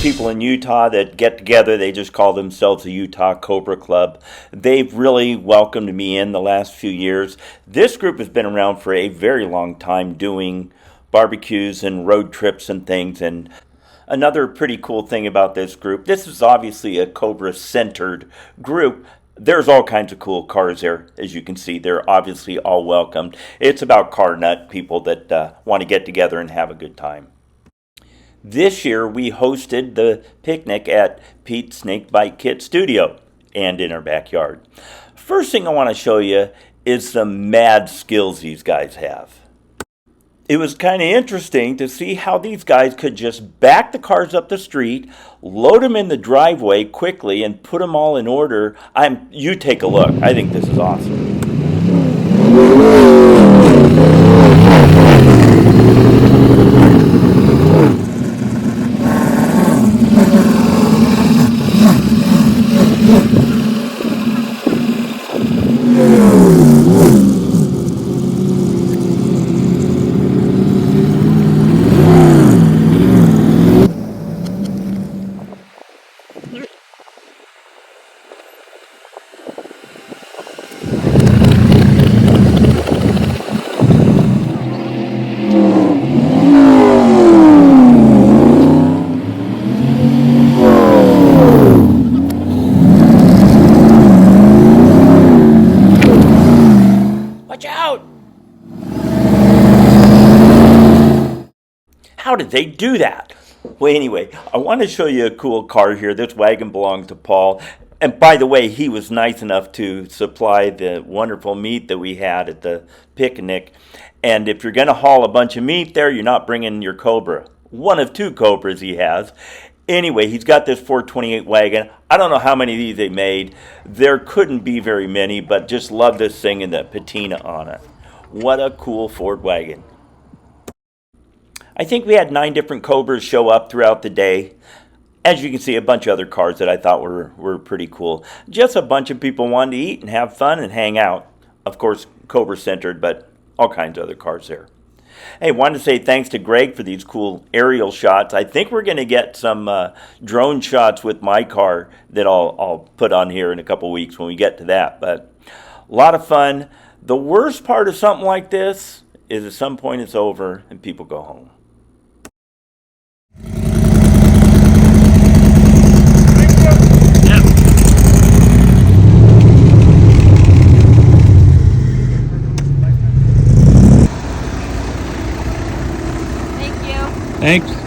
people in Utah that get together. They just call themselves the Utah Cobra Club. They've really welcomed me in the last few years. This group has been around for a very long time doing barbecues and road trips and things. And another pretty cool thing about this group, this is obviously a Cobra-centered group. There's all kinds of cool cars there, as you can see. They're obviously all welcomed. It's about car nut people that want to get together and have a good time. This year, we hosted the picnic at Pete's Snake Bite Kit Studio and in our backyard. First thing I want to show you is the mad skills these guys have. It was kind of interesting to see how these guys could just back the cars up the street, load them in the driveway quickly, and put them all in order. You take a look. I think this is awesome. Watch out! How did they do that? Well, anyway, I want to show you a cool car here. This wagon belonged to Paul. And by the way, he was nice enough to supply the wonderful meat that we had at the picnic. And if you're going to haul a bunch of meat there, you're not bringing your Cobra. One of two Cobras he has. Anyway, he's got this 428 wagon. I don't know how many of these they made. There couldn't be very many, but just love this thing and the patina on it. What a cool Ford wagon. I think we had 9 different Cobras show up throughout the day. As you can see, a bunch of other cars that I thought were pretty cool. Just a bunch of people wanted to eat and have fun and hang out. Of course, Cobra-centered, but all kinds of other cars there. Hey, wanted to say thanks to Greg for these cool aerial shots. I think we're going to get some drone shots with my car that I'll put on here in a couple weeks when we get to that. But a lot of fun. The worst part of something like this is at some point it's over and people go home. Thanks.